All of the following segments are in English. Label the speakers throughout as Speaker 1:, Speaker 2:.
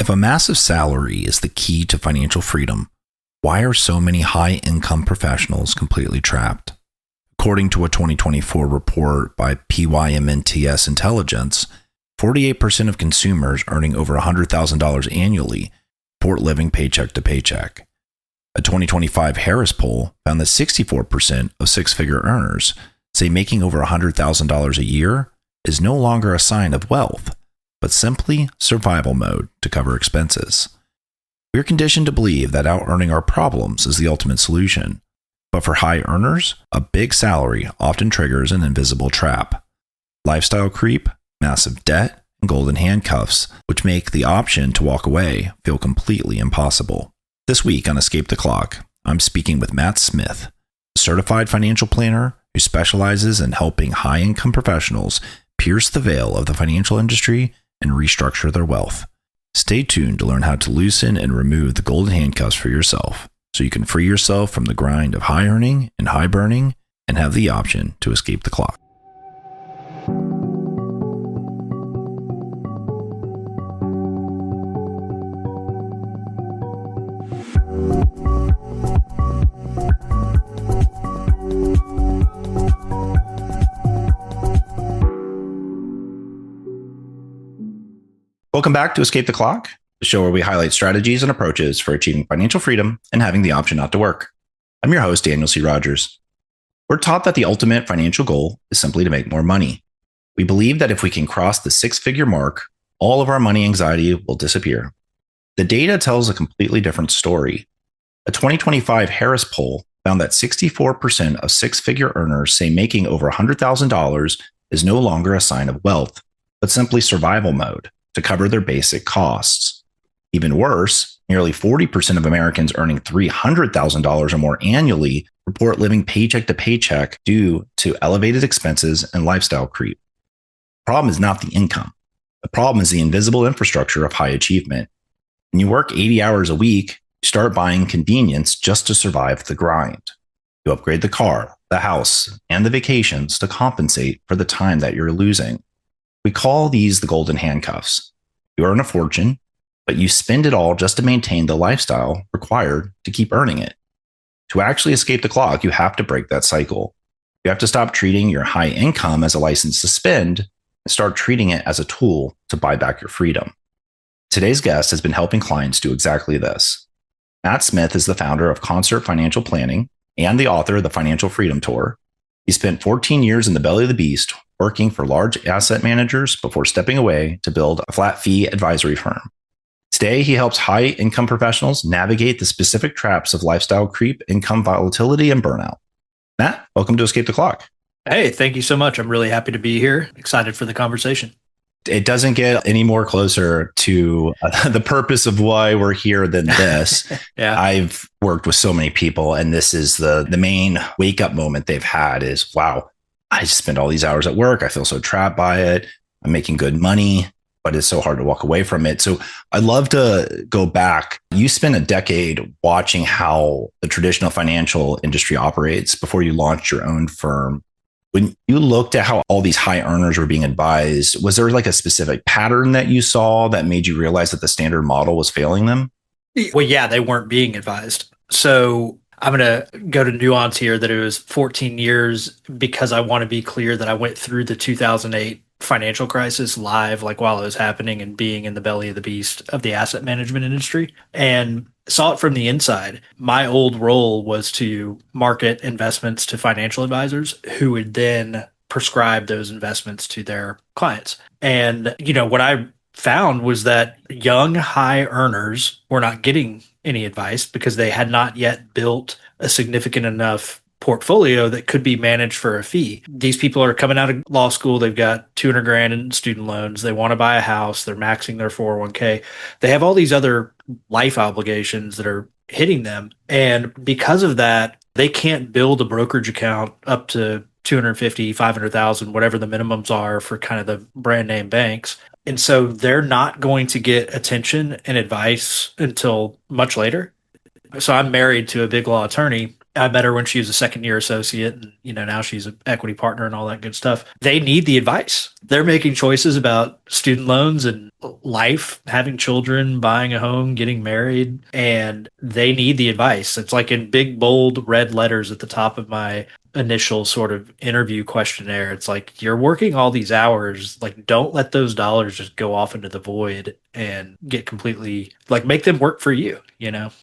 Speaker 1: If a massive salary is the key to financial freedom, why are so many high-income professionals completely trapped? According to a 2024 report by PYMNTS Intelligence, 48% of consumers earning over $100,000 annually report living paycheck to paycheck. A 2025 Harris poll found that 64% of six-figure earners say making over $100,000 a year is no longer a sign of wealth, but simply survival mode to cover expenses. We're conditioned to believe that out-earning our problems is the ultimate solution. But for high earners, a big salary often triggers an invisible trap. Lifestyle creep, massive debt, and golden handcuffs, which make the option to walk away feel completely impossible. This week on Escape the Clock, I'm speaking with Matt Smith, a certified financial planner who specializes in helping high-income professionals pierce the veil of the financial industry and restructure their wealth. Stay tuned to learn how to loosen and remove the golden handcuffs for yourself so you can free yourself from the grind of high earning and high burning and have the option to escape the clock. Welcome back to Escape the Clock, the show where we highlight strategies and approaches for achieving financial freedom and having the option not to work. I'm your host, Daniel C. Rogers. We're taught that the ultimate financial goal is simply to make more money. We believe that if we can cross the six-figure mark, all of our money anxiety will disappear. The data tells a completely different story. A 2025 Harris poll found that 64% of six-figure earners say making over $100,000 is no longer a sign of wealth, but simply survival mode to cover their basic costs. Even worse, nearly 40% of Americans earning $300,000 or more annually report living paycheck to paycheck due to elevated expenses and lifestyle creep. The problem is not the income. The problem is the invisible infrastructure of high achievement. When you work 80 hours a week, you start buying convenience just to survive the grind. You upgrade the car, the house, and the vacations to compensate for the time that you're losing. We call these the golden handcuffs. You earn a fortune, but you spend it all just to maintain the lifestyle required to keep earning it. To actually escape the clock, you have to break that cycle. You have to stop treating your high income as a license to spend and start treating it as a tool to buy back your freedom. Today's guest has been helping clients do exactly this. Matt Smith is the founder of Concert Financial Planning and the author of the Financial Freedom Tour. He spent 14 years in the belly of the beast working for large asset managers before stepping away to build a flat fee advisory firm. Today, he helps high-income professionals navigate the specific traps of lifestyle creep, income volatility, and burnout. Matt, welcome to Escape the Clock.
Speaker 2: Hey, thank you so much. I'm really happy to be here. Excited for the conversation.
Speaker 1: It doesn't get any more closer to the purpose of why we're here than this.
Speaker 2: Yeah.
Speaker 1: I've worked with so many people, and this is the main wake-up moment they've had is, wow, I just spend all these hours at work. I feel so trapped by it. I'm making good money, but it's so hard to walk away from it. So I'd love to go back. You spent a decade watching how the traditional financial industry operates before you launched your own firm. When you looked at how all these high earners were being advised, was there like a specific pattern that you saw that made you realize that the standard model was failing them?
Speaker 2: Well, yeah, they weren't being advised. So I'm going to go to nuance here that it was 14 years because I want to be clear that I went through the 2008 financial crisis live, like while it was happening and being in the belly of the beast of the asset management industry and saw it from the inside. My old role was to market investments to financial advisors who would then prescribe those investments to their clients. And, what I found was that young high earners were not getting any advice because they had not yet built a significant enough portfolio that could be managed for a fee. These people are coming out of law school. They've got 200 grand in student loans. They want to buy a house. They're maxing their 401k. They have all these other life obligations that are hitting them. And because of that, they can't build a brokerage account up to 250, 500,000, whatever the minimums are for kind of the brand name banks. And so they're not going to get attention and advice until much later. So I'm married to a big law attorney. I met her when she was a second year associate, and now she's an equity partner and all that good stuff. They need the advice. They're making choices about student loans and life, having children, buying a home, getting married, and they need the advice. It's like in big bold red letters at the top of my initial sort of interview questionnaire. It's like, you're working all these hours, like don't let those dollars just go off into the void and get completely, like, make them work for you.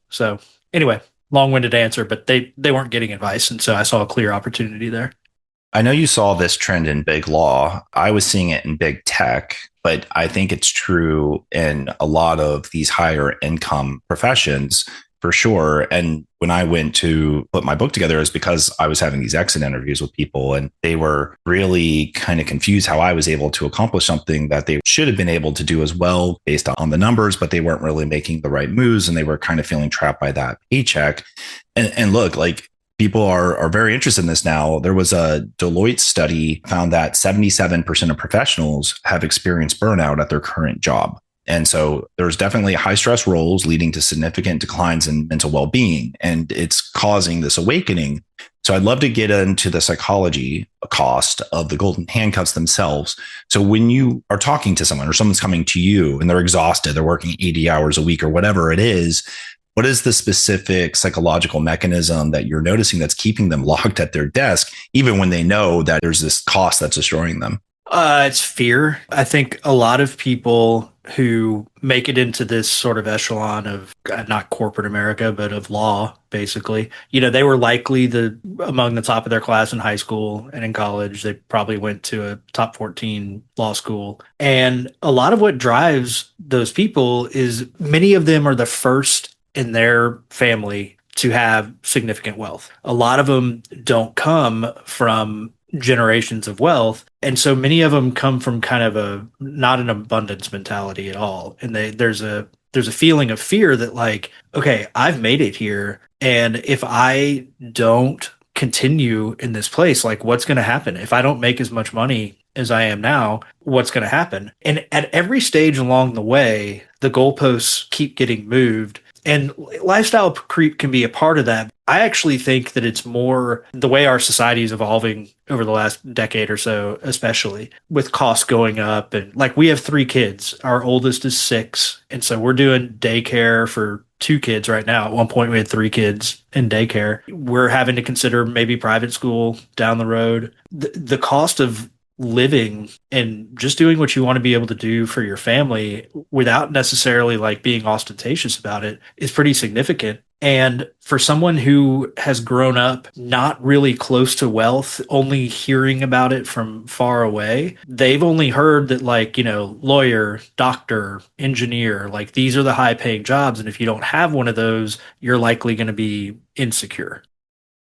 Speaker 2: So anyway, long-winded answer, but they weren't getting advice, and so I saw a clear opportunity there.
Speaker 1: I know you saw this trend in big law. I was seeing it in big tech, but I think it's true in a lot of these higher income professions for sure. And when I went to put my book together, it was because I was having these exit interviews with people, and they were really kind of confused how I was able to accomplish something that they should have been able to do as well based on the numbers, but they weren't really making the right moves, and they were kind of feeling trapped by that paycheck. And look, like, people are very interested in this now. There was a Deloitte study found that 77% of professionals have experienced burnout at their current job. And so there's definitely high stress roles leading to significant declines in mental well-being, and it's causing this awakening. So I'd love to get into the psychology cost of the golden handcuffs themselves. So when you are talking to someone, or someone's coming to you and they're exhausted, they're working 80 hours a week or whatever it is, what is the specific psychological mechanism that you're noticing that's keeping them locked at their desk, even when they know that there's this cost that's destroying them?
Speaker 2: It's fear. I think a lot of people who make it into this sort of echelon of not corporate America, but of law, basically, they were likely among the top of their class in high school and in college. They probably went to a top 14 law school. And a lot of what drives those people is many of them are the first in their family to have significant wealth. A lot of them don't come from generations of wealth. And so many of them come from kind of not an abundance mentality at all. And there's a feeling of fear that, like, okay, I've made it here. And if I don't continue in this place, like, what's going to happen? If I don't make as much money as I am now, what's going to happen? And at every stage along the way, the goalposts keep getting moved. And lifestyle creep can be a part of that. I actually think that it's more the way our society is evolving over the last decade or so, especially with costs going up. And like, we have 3 kids. Our oldest is 6. And so we're doing daycare for 2 kids right now. At one point, we had 3 kids in daycare. We're having to consider maybe private school down the road. The cost of living and just doing what you want to be able to do for your family without necessarily like being ostentatious about it is pretty significant. And for someone who has grown up not really close to wealth, only hearing about it from far away, they've only heard that, like, lawyer, doctor, engineer, like, these are the high paying jobs. And if you don't have one of those, you're likely going to be insecure.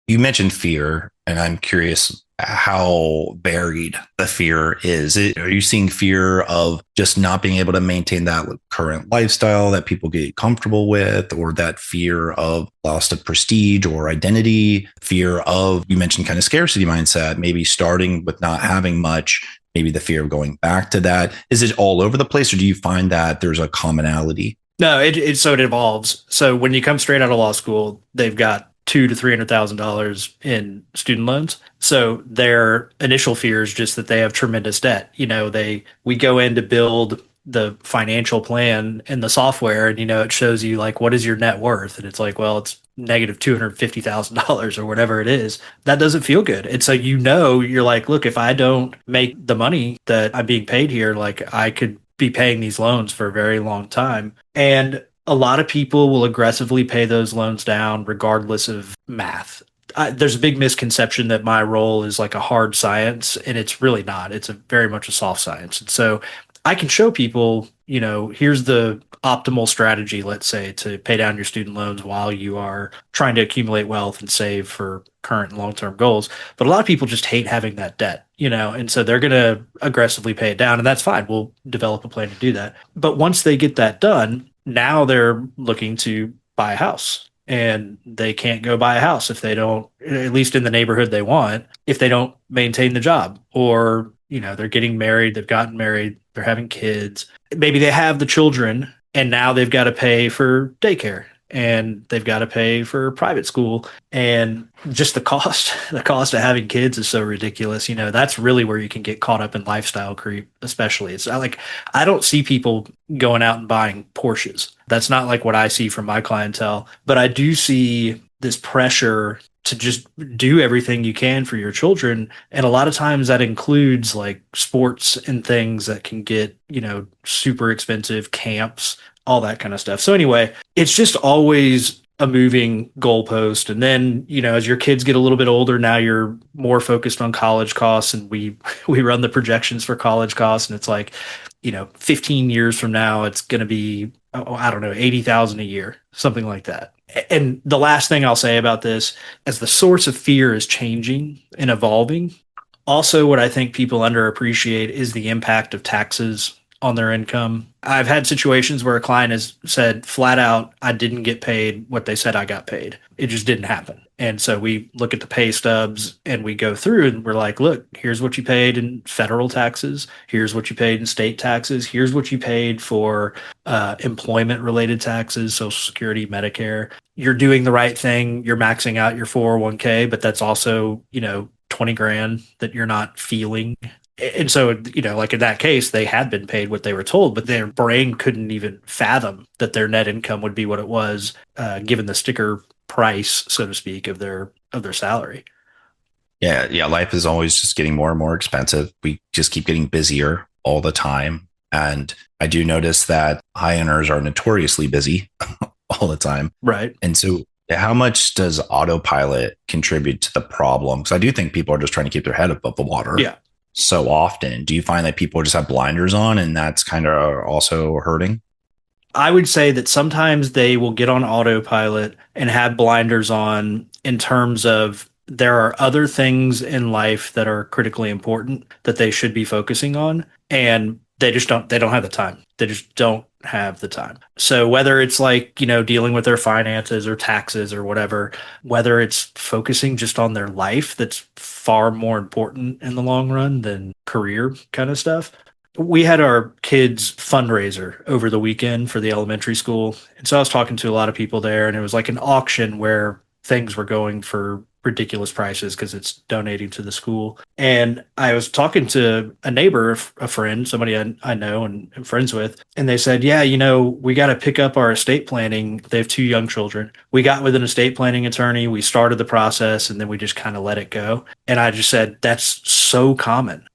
Speaker 1: You mentioned fear, and I'm curious how varied the fear is. Are you seeing fear of just not being able to maintain that current lifestyle that people get comfortable with, or that fear of loss of prestige or identity, fear of, you mentioned kind of scarcity mindset, maybe starting with not having much, maybe the fear of going back to that? Is it all over the place, or do you find that there's a commonality?
Speaker 2: No, it evolves. So when you come straight out of law school, they've got $200,000 to $300,000 in student loans. So their initial fear is just that they have tremendous debt. We go in to build the financial plan in the software, and it shows you, like, what is your net worth, and it's like, well, it's negative $250,000 or whatever it is. That doesn't feel good. And so you're like, look, if I don't make the money that I'm being paid here, like, I could be paying these loans for a very long time. And a lot of people will aggressively pay those loans down regardless of math. There's a big misconception that my role is like a hard science, and it's really not. It's very much a soft science. And so I can show people, here's the optimal strategy, let's say, to pay down your student loans while you are trying to accumulate wealth and save for current and long-term goals. But a lot of people just hate having that debt, and so they're going to aggressively pay it down, and that's fine. We'll develop a plan to do that. But once they get that done, now they're looking to buy a house, and they can't go buy a house if they don't, at least in the neighborhood they want, if they don't maintain the job. Or, they're getting married, they've gotten married, they're having kids. Maybe they have the children, and now they've got to pay for daycare. and they've got to pay for private school. And just the cost of having kids is so ridiculous. That's really where you can get caught up in lifestyle creep, especially. It's not like I don't see people going out and buying Porsches. That's not like what I see from my clientele, but I do see this pressure to just do everything you can for your children. And a lot of times that includes like sports and things that can get, super expensive, camps, all that kind of stuff. So anyway, it's just always a moving goalpost. And then, as your kids get a little bit older, now you're more focused on college costs, and we we run the projections for college costs, and it's like, 15 years from now, it's going to be, oh, I don't know, 80,000 a year, something like that. And the last thing I'll say about this, as the source of fear is changing and evolving, also what I think people underappreciate is the impact of taxes on their income. I've had situations where a client has said flat out, I didn't get paid what they said I got paid. It just didn't happen. And so we look at the pay stubs and we go through and we're like, look, here's what you paid in federal taxes. Here's what you paid in state taxes. Here's what you paid for employment related taxes, Social Security, Medicare. You're doing the right thing. You're maxing out your 401k, but that's also, 20 grand that you're not feeling. And so, like in that case, they had been paid what they were told, but their brain couldn't even fathom that their net income would be what it was, given the sticker price, so to speak, of their salary.
Speaker 1: Yeah, yeah. Life is always just getting more and more expensive. We just keep getting busier all the time. And I do notice that high earners are notoriously busy all the time.
Speaker 2: Right.
Speaker 1: And so how much does autopilot contribute to the problem? Because I do think people are just trying to keep their head above the water.
Speaker 2: Yeah.
Speaker 1: So often. Do you find that people just have blinders on and that's kind of also hurting?
Speaker 2: I would say that sometimes they will get on autopilot and have blinders on in terms of there are other things in life that are critically important that they should be focusing on. And they don't have the time. They just don't have the time. So whether it's like, dealing with their finances or taxes or whatever, whether it's focusing just on their life, that's far more important in the long run than career kind of stuff. We had our kids fundraiser over the weekend for the elementary school. And so I was talking to a lot of people there, and it was like an auction where things were going for ridiculous prices because it's donating to the school. And I was talking to a neighbor, a friend, somebody I know and am friends with, and they said, yeah, we got to pick up our estate planning. They have two young children. We got with an estate planning attorney. We started the process and then we just kind of let it go. And I just said, that's so common.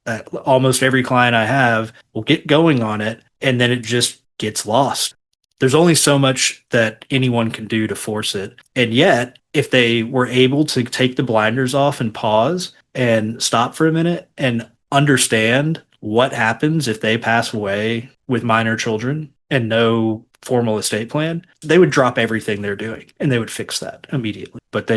Speaker 2: Almost every client I have will get going on it and then it just gets lost. There's only so much that anyone can do to force it. And yet, if they were able to take the blinders off and pause and stop for a minute and understand what happens if they pass away with minor children and no formal estate plan, they would drop everything they're doing and they would fix that immediately. But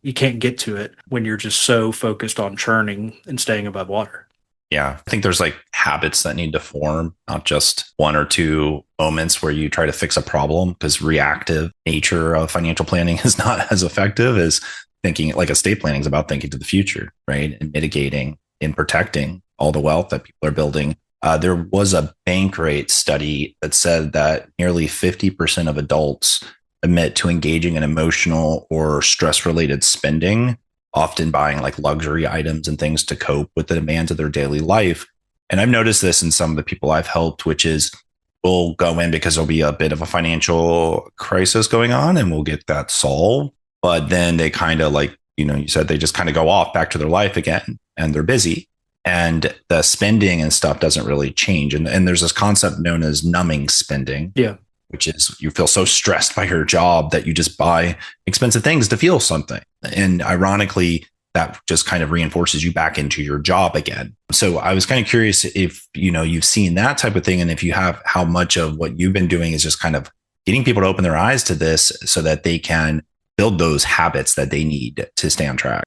Speaker 2: you can't get to it when you're just so focused on churning and staying above water.
Speaker 1: Yeah, I think there's like habits that need to form, not just one or two moments where you try to fix a problem, because reactive nature of financial planning is not as effective as thinking. Like estate planning is about thinking to the future, right? And mitigating and protecting all the wealth that people are building. There was a bank rate study that said that nearly 50% of adults admit to engaging in emotional or stress related spending, often buying like luxury items and things to cope with the demands of their daily life. And I've noticed this in some of the people I've helped, which is we'll go in because there'll be a bit of a financial crisis going on and we'll get that solved. But then they kind of like, you said they just kind of go off back to their life again and they're busy. And the spending and stuff doesn't really change. And there's this concept known as numbing spending.
Speaker 2: Yeah.
Speaker 1: Which is you feel so stressed by your job that you just buy expensive things to feel something. And ironically, that just kind of reinforces you back into your job again. So I was kind of curious if, you've seen that type of thing. And if you have, how much of what you've been doing is just kind of getting people to open their eyes to this so that they can build those habits that they need to stay on track.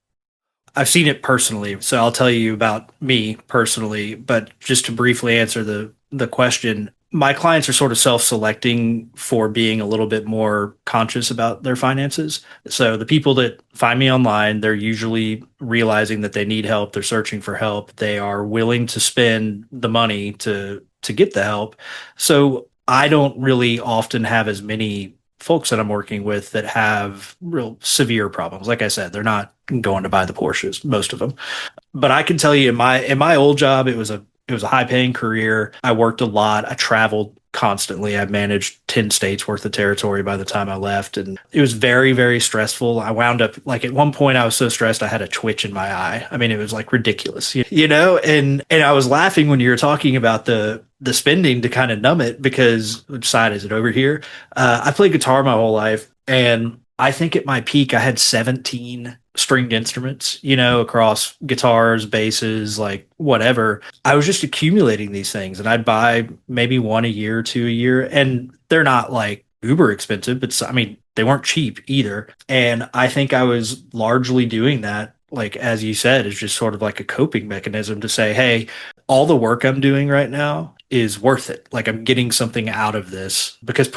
Speaker 2: I've seen it personally, so I'll tell you about me personally, but just to briefly answer the question, my clients are sort of self-selecting for being a little bit more conscious about their finances. So the people that find me online, they're usually realizing that they need help, they're searching for help, they are willing to spend the money to get the help. So I don't really often have as many folks that I'm working with that have real severe problems. Like I said, they're not going to buy the Porsches, most of them. But I can tell you in my old job, it was a high paying career. I worked a lot. I traveled constantly. I managed 10 states worth of territory by the time I left. And it was very, very stressful. I wound up like at one point I was so stressed I had a twitch in my eye. I mean, it was like ridiculous, you know, and I was laughing when you were talking about the spending to kind of numb it because which side is it over here? I played guitar my whole life and I think at my peak I had 17 stringed instruments, across guitars, basses, like whatever. I was just accumulating these things and I'd buy maybe one a year, two a year. And they're not like uber expensive, but I mean, they weren't cheap either. And I think I was largely doing that, like, as you said, is just sort of like a coping mechanism to say, hey, all the work I'm doing right now is worth it. Like I'm getting something out of this because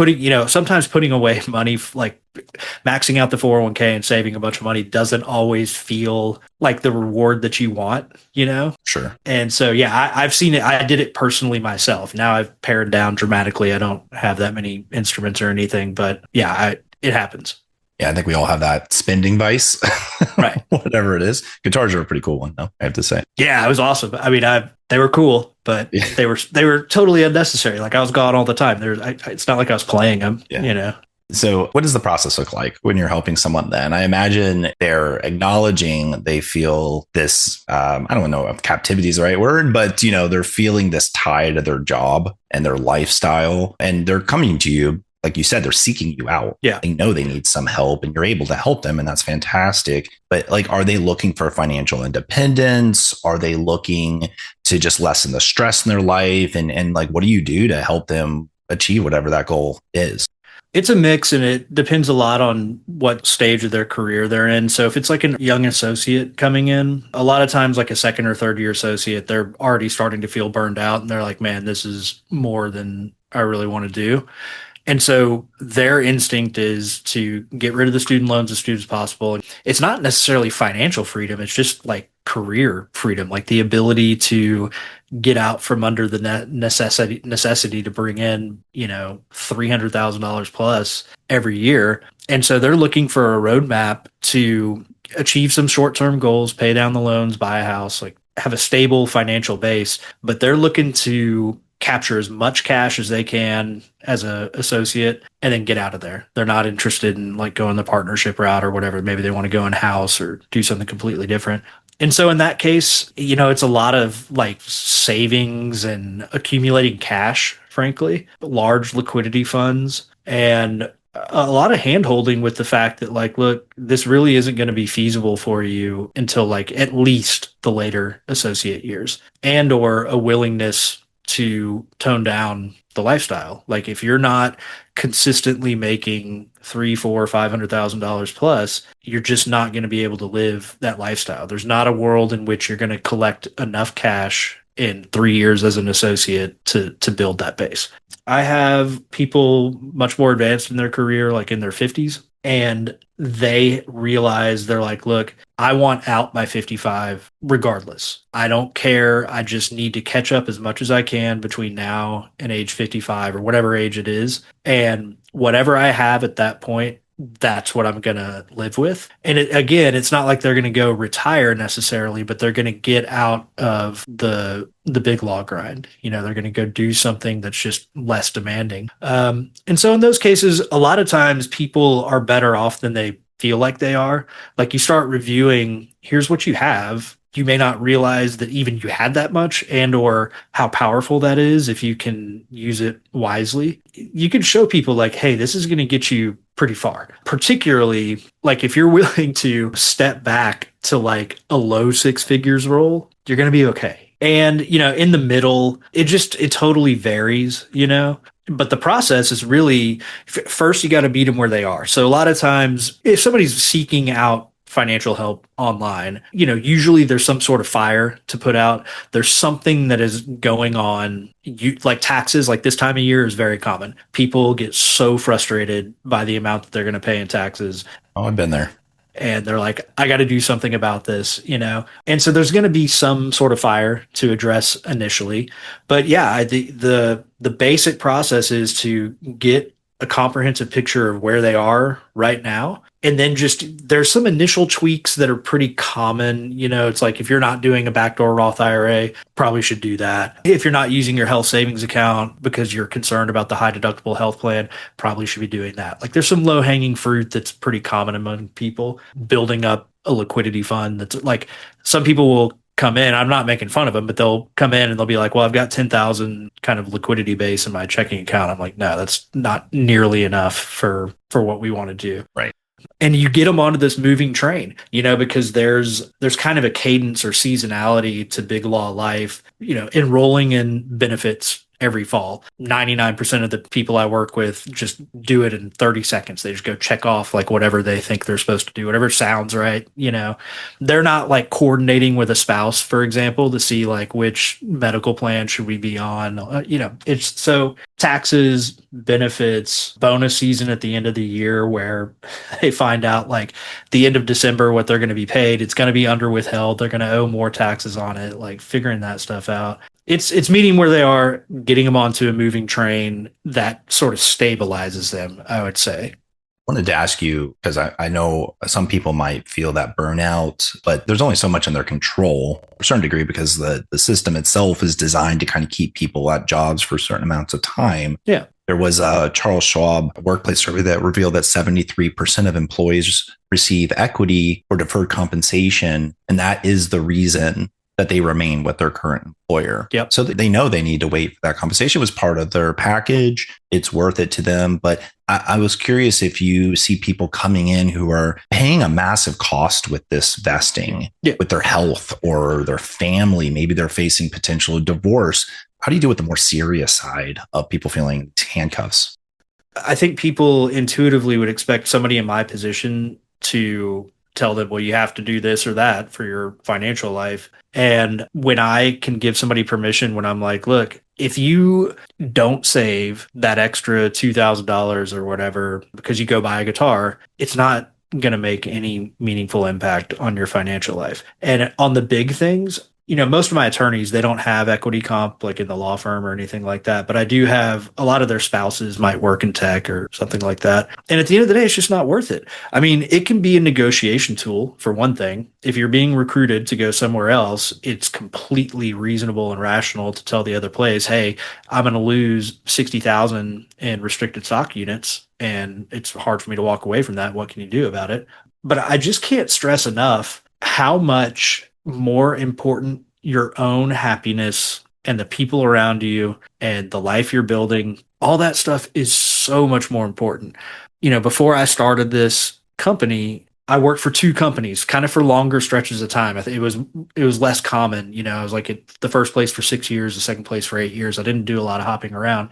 Speaker 2: sometimes putting away money, like maxing out the 401k and saving a bunch of money doesn't always feel like the reward that you want.
Speaker 1: Sure.
Speaker 2: And so, yeah, I've seen it. I did it personally myself. Now I've pared down dramatically. I don't have that many instruments or anything, but yeah, it happens.
Speaker 1: Yeah, I think we all have that spending vice,
Speaker 2: Right.
Speaker 1: whatever it is. Guitars are a pretty cool one, though, I have to say.
Speaker 2: Yeah, it was awesome. I mean, they were cool, but
Speaker 1: Yeah.
Speaker 2: they were totally unnecessary. Like I was gone all the time. It's not like I was playing them.
Speaker 1: Yeah. So what does the process look like when you're helping someone then? I imagine they're acknowledging they feel this, I don't know if captivity is the right word, but, they're feeling this tie to their job and their lifestyle. And they're coming to you, like you said, they're seeking you out.
Speaker 2: Yeah.
Speaker 1: They know they need some help and you're able to help them. And that's fantastic. But like, are they looking for financial independence? Are they looking to just lessen the stress in their life? And like, what do you do to help them achieve whatever that goal is?
Speaker 2: It's a mix and it depends a lot on what stage of their career they're in. So if it's like a young associate coming in, a lot of times like a second or third year associate, they're already starting to feel burned out and they're like, man, this is more than I really want to do. And so their instinct is to get rid of the student loans as soon as possible. And it's not necessarily financial freedom. It's just like career freedom, like the ability to get out from under the necessity to bring in, $300,000 plus every year. And so they're looking for a roadmap to achieve some short-term goals, pay down the loans, buy a house, like have a stable financial base, but they're looking to capture as much cash as they can as a associate and then get out of there. They're not interested in like going the partnership route or whatever. Maybe they want to go in house or do something completely different. And so in that case, it's a lot of like savings and accumulating cash, frankly, large liquidity funds and a lot of hand holding with the fact that like, look, this really isn't going to be feasible for you until like at least the later associate years and or a willingness to tone down the lifestyle. Like if you're not consistently making $300,000, $400,000, $500,000 plus, you're just not going to be able to live that lifestyle. There's not a world in which you're going to collect enough cash in 3 years as an associate to build that base. I have people much more advanced in their career, like in their 50s, and they realize they're like, look, I want out by 55 regardless. I don't care. I just need to catch up as much as I can between now and age 55 or whatever age it is. And whatever I have at that point, that's what I'm going to live with. And again, it's not like they're going to go retire necessarily, but they're going to get out of the big law grind. They're going to go do something that's just less demanding. And so in those cases, a lot of times people are better off than they feel like they are. Like you start reviewing, here's what you have. You may not realize that even you had that much and or how powerful that is if you can use it wisely. You can show people like, hey, this is going to get you pretty far. Particularly like if you're willing to step back to like a low six figures role, you're going to be okay. And, in the middle, it totally varies, but the process is really first, you got to meet them where they are. So a lot of times if somebody's seeking out financial help online, usually there's some sort of fire to put out. There's something that is going on. Like taxes, like this time of year is very common. People get so frustrated by the amount that they're going to pay in taxes.
Speaker 1: Oh, I've been there.
Speaker 2: And they're like, I got to do something about this, And so there's going to be some sort of fire to address initially. But yeah, the basic process is to get a comprehensive picture of where they are right now. And then just there's some initial tweaks that are pretty common. It's like if you're not doing a backdoor Roth IRA, probably should do that. If you're not using your health savings account because you're concerned about the high deductible health plan, probably should be doing that. Like there's some low hanging fruit that's pretty common among people. Building up a liquidity fund that's like some people will come in. I'm not making fun of them, but they'll come in and they'll be like, well, I've got 10,000 kind of liquidity base in my checking account. I'm like, no, that's not nearly enough for what we want to do.
Speaker 1: Right.
Speaker 2: And you get them onto this moving train, because there's kind of a cadence or seasonality to big law life, enrolling in benefits every fall. 99% of the people I work with just do it in 30 seconds. They just go check off like whatever they think they're supposed to do, whatever sounds right. They're not like coordinating with a spouse, for example, to see like which medical plan should we be on. It's so taxes, benefits, bonus season at the end of the year where they find out like the end of December what they're going to be paid. It's going to be under withheld. They're going to owe more taxes on it, like figuring that stuff out. It's meeting where they are, getting them onto a moving train that sort of stabilizes them, I would say.
Speaker 1: I wanted to ask you, because I know some people might feel that burnout, but there's only so much in their control to a certain degree because the system itself is designed to kind of keep people at jobs for certain amounts of time.
Speaker 2: Yeah.
Speaker 1: There was a Charles Schwab workplace survey that revealed that 73% of employees receive equity or deferred compensation, and that is the reason that they remain with their current employer.
Speaker 2: Yep.
Speaker 1: So they know they need to wait for that compensation. It was part of their package. It's worth it to them. But I was curious if you see people coming in who are paying a massive cost with this vesting, with their health or their family. Maybe they're facing potential divorce. How do you deal with the more serious side of people feeling handcuffs?
Speaker 2: I think people intuitively would expect somebody in my position to tell them, well, you have to do this or that for your financial life. And when I can give somebody permission, when I'm like, look, if you don't save that extra $2,000 or whatever because you go buy a guitar, it's not going to make any meaningful impact on your financial life. And on the big things, most of my attorneys, they don't have equity comp like in the law firm or anything like that. But I do have a lot of their spouses might work in tech or something like that. And at the end of the day, it's just not worth it. I mean, it can be a negotiation tool for one thing. If you're being recruited to go somewhere else, it's completely reasonable and rational to tell the other place, hey, I'm going to lose 60,000 in restricted stock units. And it's hard for me to walk away from that. What can you do about it? But I just can't stress enough how much more important your own happiness and the people around you and the life you're building, all that stuff is so much more important. Before I started this company, I worked for two companies kind of for longer stretches of time. I think it was less common. I was like at the first place for 6 years, the second place for 8 years. I didn't do a lot of hopping around.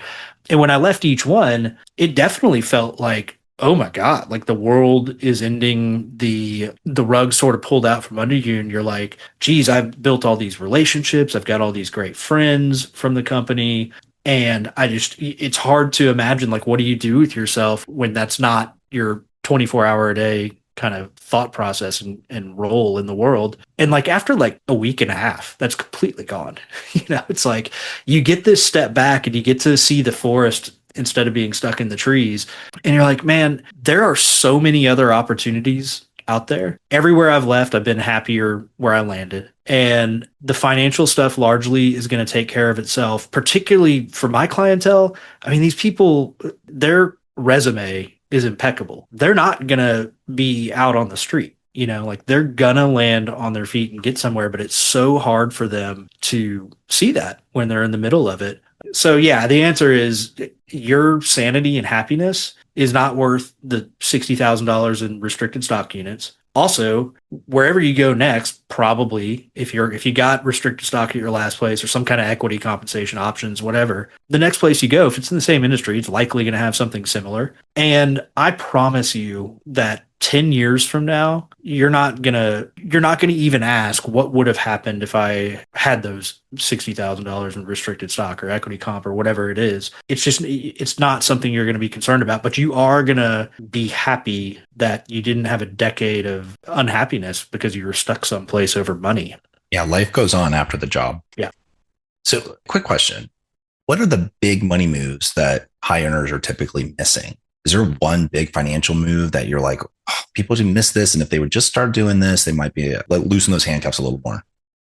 Speaker 2: And when I left each one, it definitely felt like, oh my God, like the world is ending, the rug sort of pulled out from under you. And you're like, geez, I've built all these relationships. I've got all these great friends from the company. And it's hard to imagine, like, what do you do with yourself when that's not your 24-hour a day kind of thought process and role in the world. And like after like a week and a half, that's completely gone. It's like you get this step back and you get to see the forest instead of being stuck in the trees. And you're like, man, there are so many other opportunities out there. Everywhere I've left, I've been happier where I landed. And the financial stuff largely is going to take care of itself, particularly for my clientele. I mean, these people, their resume is impeccable. They're not going to be out on the street. Like they're gonna land on their feet and get somewhere, but it's so hard for them to see that when they're in the middle of it. So yeah, the answer is your sanity and happiness is not worth the $60,000 in restricted stock units. Also, wherever you go next, probably if you got restricted stock at your last place or some kind of equity compensation options, whatever, the next place you go, if it's in the same industry, it's likely going to have something similar. And I promise you that 10 years from now, you're not gonna even ask what would have happened if I had those $60,000 in restricted stock or equity comp or whatever it is. It's not something you're going to be concerned about, but you are going to be happy that you didn't have a decade of unhappiness because you were stuck someplace over money.
Speaker 1: Yeah, life goes on after the job.
Speaker 2: Yeah.
Speaker 1: So, quick question. What are the big money moves that high earners are typically missing? Is there one big financial move that you're like, oh, people should miss this, and if they would just start doing this, they might be like, loosen those handcuffs a little more?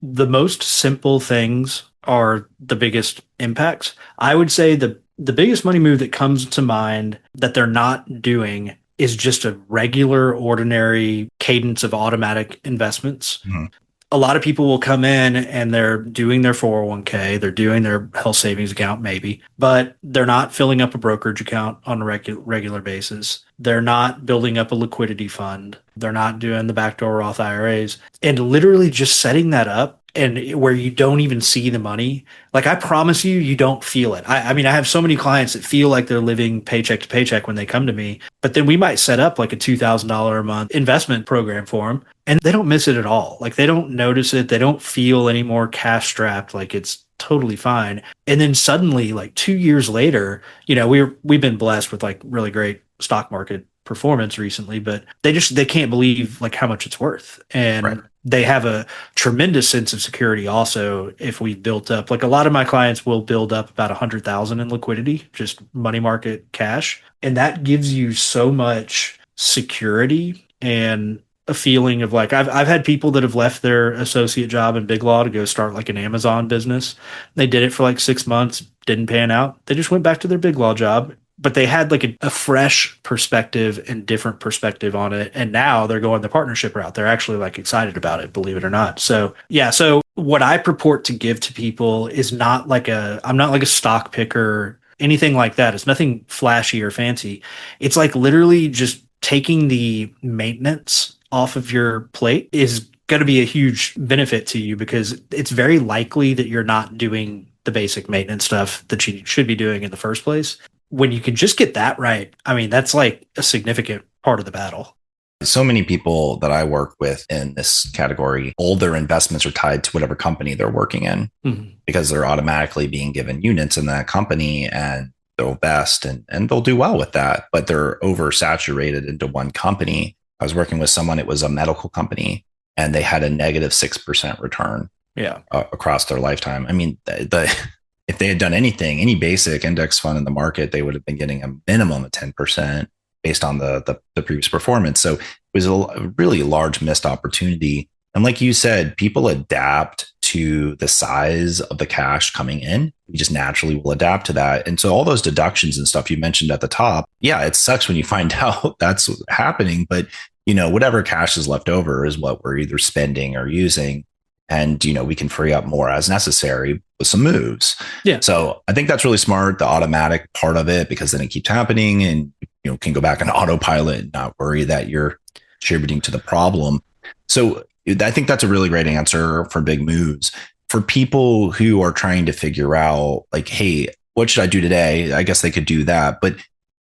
Speaker 2: The most simple things are the biggest impacts. I would say the biggest money move that comes to mind that they're not doing is just a regular, ordinary cadence of automatic investments.
Speaker 1: Mhm.
Speaker 2: A lot of people will come in and they're doing their 401k, they're doing their health savings account maybe, but they're not filling up a brokerage account on a regular basis. They're not building up a liquidity fund. They're not doing the backdoor Roth IRAs and literally just setting that up and where you don't even see the money. Like I promise you, you don't feel it. I mean, I have so many clients that feel like they're living paycheck to paycheck when they come to me, but then we might set up like a $2,000 a month investment program for them and they don't miss it at all. Like they don't notice it. They don't feel any more cash strapped. Like it's totally fine. And then suddenly, like 2 years later, we've been blessed with like really great stock market performance recently, but they can't believe like how much it's worth.
Speaker 1: Right.
Speaker 2: And they have a tremendous sense of security also if we built up like a lot of my clients will build up about 100,000 in liquidity, just money market cash. And that gives you so much security and a feeling of like I've had people that have left their associate job in Big Law to go start like an Amazon business. They did it for like 6 months, didn't pan out. They just went back to their Big Law job, but they had like a fresh perspective and different perspective on it. And now they're going the partnership route. They're actually like excited about it, believe it or not. So yeah. So what I purport to give to people is I'm not like a stock picker, anything like that. It's nothing flashy or fancy. It's like literally just taking the maintenance off of your plate is going to be a huge benefit to you because it's very likely that you're not doing the basic maintenance stuff that you should be doing in the first place. When you can just get that right, I mean, that's like a significant part of the battle.
Speaker 1: So many people that I work with in this category, all their investments are tied to whatever company they're working in because they're automatically being given units in that company and they'll invest and they'll do well with that, but they're oversaturated into one company. I was working with someone, it was a medical company, and they had a negative 6% return across their lifetime. I mean, if they had done anything, any basic index fund in the market, they would have been getting a minimum of 10% based on the previous performance. So it was a really large missed opportunity. And like you said, people adapt to the size of the cash coming in. We just naturally will adapt to that. And so all those deductions and stuff you mentioned at the top, yeah, it sucks when you find out that's happening, but whatever cash is left over is what we're either spending or using. And, we can free up more as necessary with some moves.
Speaker 2: Yeah.
Speaker 1: So I think that's really smart, the automatic part of it, because then it keeps happening and, can go back on autopilot and not worry that you're contributing to the problem. So I think that's a really great answer for big moves. For people who are trying to figure out like, hey, what should I do today? I guess they could do that. But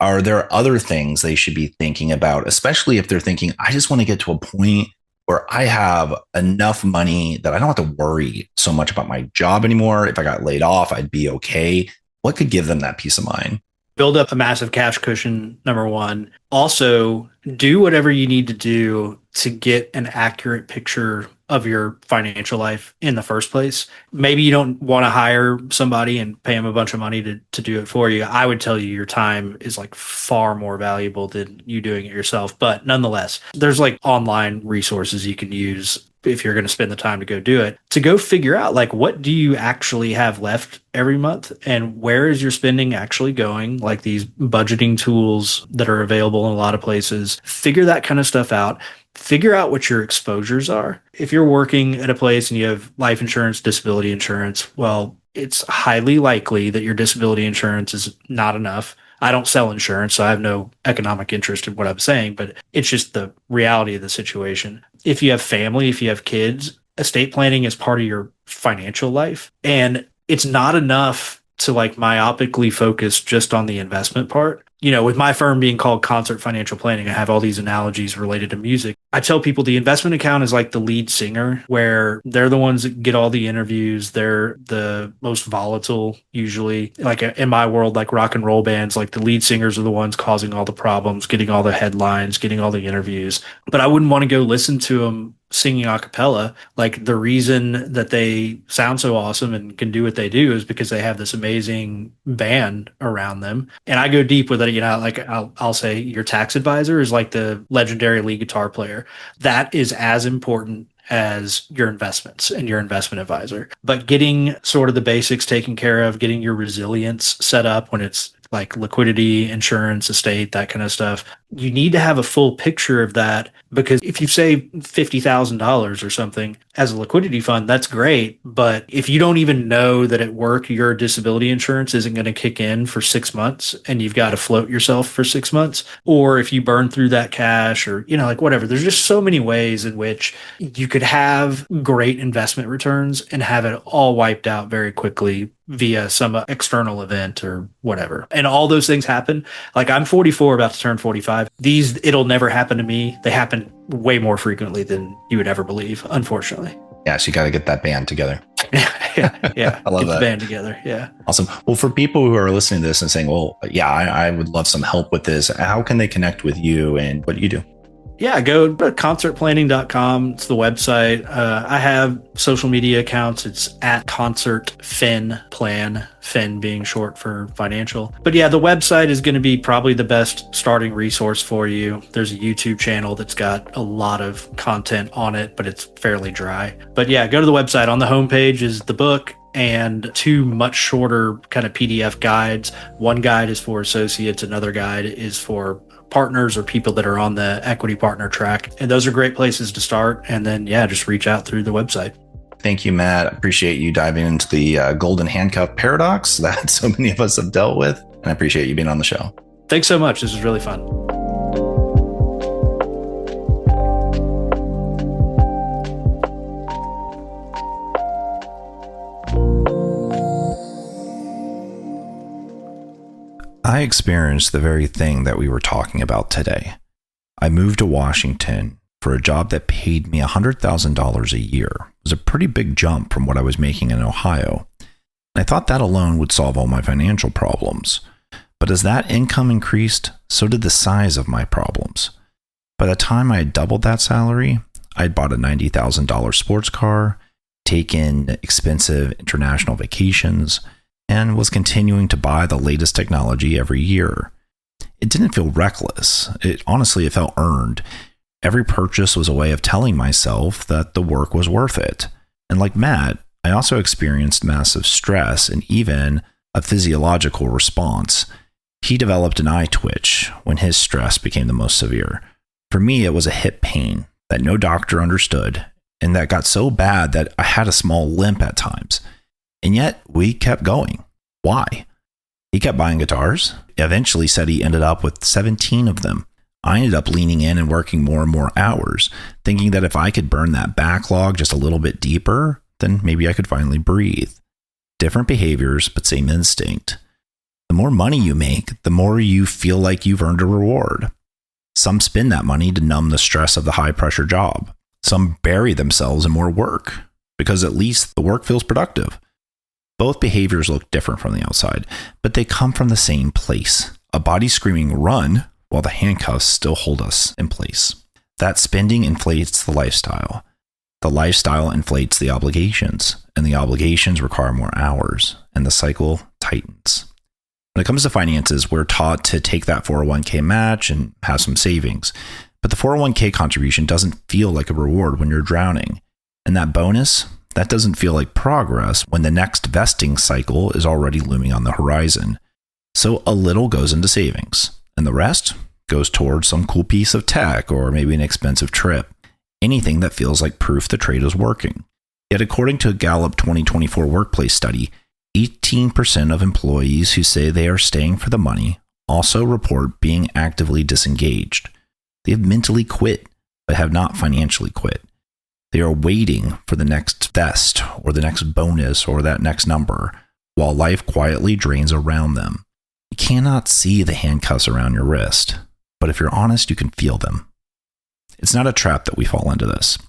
Speaker 1: are there other things they should be thinking about, especially if they're thinking, I just want to get to a point where I have enough money that I don't have to worry so much about my job anymore. If I got laid off, I'd be okay. What could give them that peace of mind?
Speaker 2: Build up a massive cash cushion, number one. Also, do whatever you need to do to get an accurate picture of your financial life in the first place. Maybe you don't want to hire somebody and pay them a bunch of money to do it for you. I would tell you your time is like far more valuable than you doing it yourself. But nonetheless, there's like online resources you can use if you're going to spend the time to go do it, to go figure out like what do you actually have left every month and where is your spending actually going, like these budgeting tools that are available in a lot of places. Figure that kind of stuff out. Figure out what your exposures are. If you're working at a place and you have life insurance, disability insurance, well, it's highly likely that your disability insurance is not enough. I don't sell insurance, so I have no economic interest in what I'm saying, but it's just the reality of the situation. If you have family, if you have kids, estate planning is part of your financial life. And it's not enough to like myopically focus just on the investment part. With my firm being called Concert Financial Planning, I have all these analogies related to music. I tell people the investment account is like the lead singer, where they're the ones that get all the interviews. They're the most volatile, usually. Like in my world, like rock and roll bands, like the lead singers are the ones causing all the problems, getting all the headlines, getting all the interviews. But I wouldn't want to go listen to them singing a cappella. Like the reason that they sound so awesome and can do what they do is because they have this amazing band around them. And I go deep with it, like I'll say your tax advisor is like the legendary lead guitar player. That is as important as your investments and your investment advisor. But getting sort of the basics taken care of, getting your resilience set up when it's like liquidity, insurance, estate, that kind of stuff. You need to have a full picture of that, because if you save $50,000 or something as a liquidity fund, that's great. But if you don't even know that at work your disability insurance isn't going to kick in for 6 months and you've got to float yourself for 6 months, or if you burn through that cash or, like whatever, there's just so many ways in which you could have great investment returns and have it all wiped out very quickly via some external event or whatever. And all those things happen. Like I'm 44, about to turn 45. It'll never happen to me. They happen way more frequently than you would ever believe, unfortunately.
Speaker 1: Yeah, so you got to get that band together.
Speaker 2: yeah.
Speaker 1: I love that.
Speaker 2: The band together. Yeah.
Speaker 1: Awesome. Well, for people who are listening to this and saying, well, yeah, I would love some help with this, how can they connect with you and what do you do?
Speaker 2: Yeah, go to concertplanning.com. It's the website. I have social media accounts. It's at concertfinplan, fin being short for financial. But yeah, the website is going to be probably the best starting resource for you. There's a YouTube channel that's got a lot of content on it, but it's fairly dry. But yeah, go to the website. On the homepage is the book and two much shorter kind of PDF guides. One guide is for associates. Another guide is for partners or people that are on the equity partner track. And those are great places to start. And then, just reach out through the website.
Speaker 1: Thank you, Matt. I appreciate you diving into the golden handcuff paradox that so many of us have dealt with. And I appreciate you being on the show.
Speaker 2: Thanks so much. This was really fun.
Speaker 1: I experienced the very thing that we were talking about today. I moved to Washington for a job that paid me $100,000 a year. It was a pretty big jump from what I was making in Ohio. And I thought that alone would solve all my financial problems. But as that income increased, so did the size of my problems. By the time I had doubled that salary, I'd bought a $90,000 sports car, taken expensive international vacations, and was continuing to buy the latest technology every year. It didn't feel reckless. It felt earned. Every purchase was a way of telling myself that the work was worth it. And like Matt, I also experienced massive stress and even a physiological response. He developed an eye twitch when his stress became the most severe. For me, it was a hip pain that no doctor understood, and that got so bad that I had a small limp at times. And yet, we kept going. Why? He kept buying guitars. Eventually said he ended up with 17 of them. I ended up leaning in and working more and more hours, thinking that if I could burn that backlog just a little bit deeper, then maybe I could finally breathe. Different behaviors, but same instinct. The more money you make, the more you feel like you've earned a reward. Some spend that money to numb the stress of the high-pressure job. Some bury themselves in more work, because at least the work feels productive. Both behaviors look different from the outside, but they come from the same place. A body screaming run, while the handcuffs still hold us in place. That spending inflates the lifestyle. The lifestyle inflates the obligations, and the obligations require more hours, and the cycle tightens. When it comes to finances, we're taught to take that 401k match and have some savings. But the 401k contribution doesn't feel like a reward when you're drowning. And that bonus, that doesn't feel like progress when the next vesting cycle is already looming on the horizon. So a little goes into savings, and the rest goes towards some cool piece of tech or maybe an expensive trip. Anything that feels like proof the trade is working. Yet according to a Gallup 2024 workplace study, 18% of employees who say they are staying for the money also report being actively disengaged. They have mentally quit, but have not financially quit. They are waiting for the next vest or the next bonus or that next number, while life quietly drains around them. You cannot see the handcuffs around your wrist, but if you're honest, you can feel them. It's not a trap that we fall into this.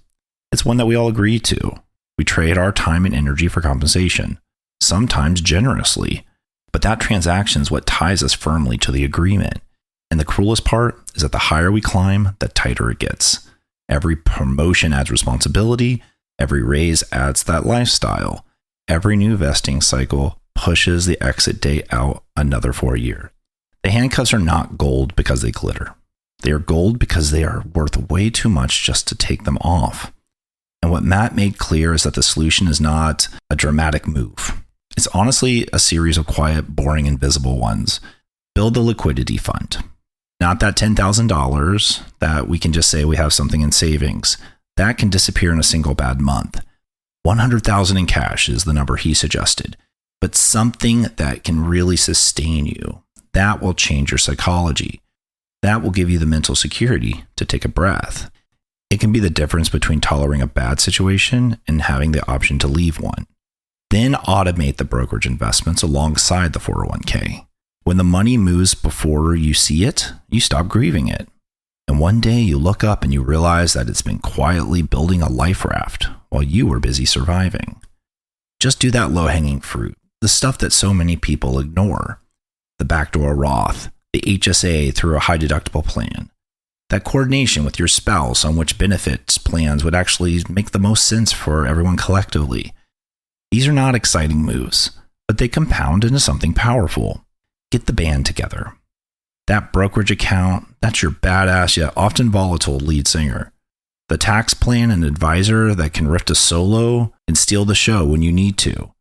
Speaker 1: It's one that we all agree to. We trade our time and energy for compensation, sometimes generously, but that transaction is what ties us firmly to the agreement. And the cruelest part is that the higher we climb, the tighter it gets. Every promotion adds responsibility. Every raise adds that lifestyle. Every new vesting cycle pushes the exit date out another 4 years. The handcuffs are not gold because they glitter. They are gold because they are worth way too much just to take them off. And what Matt made clear is that the solution is not a dramatic move. It's honestly a series of quiet, boring, invisible ones. Build a liquidity fund. Not that $10,000 that we can just say we have something in savings. That can disappear in a single bad month. $100,000 in cash is the number he suggested. But something that can really sustain you. That will change your psychology. That will give you the mental security to take a breath. It can be the difference between tolerating a bad situation and having the option to leave one. Then automate the brokerage investments alongside the 401k. When the money moves before you see it, you stop grieving it. And one day you look up and you realize that it's been quietly building a life raft while you were busy surviving. Just do that low-hanging fruit, the stuff that so many people ignore. The backdoor Roth, the HSA through a high-deductible plan. That coordination with your spouse on which benefits plans would actually make the most sense for everyone collectively. These are not exciting moves, but they compound into something powerful. Get the band together. That brokerage account, that's your badass yet often volatile lead singer. The tax plan and advisor that can riff a solo and steal the show when you need to.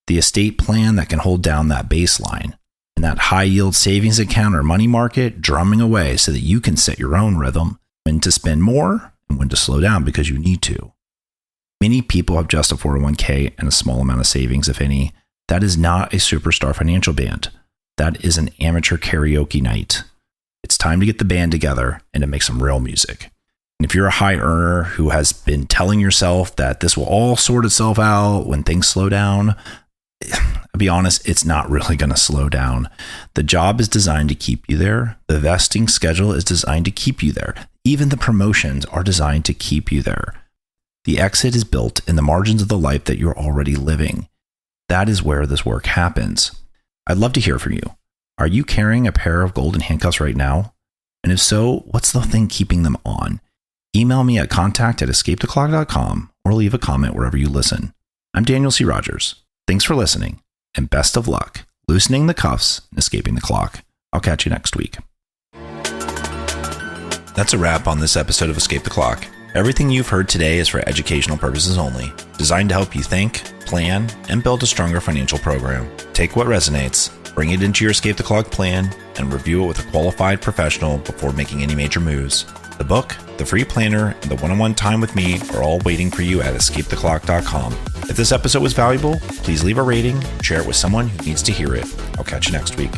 Speaker 1: The estate plan that can hold down that baseline. And that high-yield savings account or money market drumming away so that you can set your own rhythm, when to spend more and when to slow down because you need to. Many people have just a 401k and a small amount of savings, if any. That is not a superstar financial band. That is an amateur karaoke night. It's time to get the band together and to make some real music. And if you're a high earner who has been telling yourself that this will all sort itself out when things slow down, I'll be honest, it's not really going to slow down. The job is designed to keep you there. The vesting schedule is designed to keep you there. Even the promotions are designed to keep you there. The exit is built in the margins of the life that you're already living. That is where this work happens. I'd love to hear from you. Are you carrying a pair of golden handcuffs right now? And if so, what's the thing keeping them on? Email me at contact@escapetheclock.com or leave a comment wherever you listen. I'm Daniel C. Rogers. Thanks for listening, and best of luck loosening the cuffs and escaping the clock. I'll catch you next week. That's a wrap on this episode of Escape the Clock. Everything you've heard today is for educational purposes only, designed to help you think, plan, and build a stronger financial program. Take what resonates, bring it into your Escape the Clock plan, and review it with a qualified professional before making any major moves. The book, the free planner, and the one-on-one time with me are all waiting for you at escapetheclock.com. If this episode was valuable, please leave a rating, share it with someone who needs to hear it. I'll catch you next week.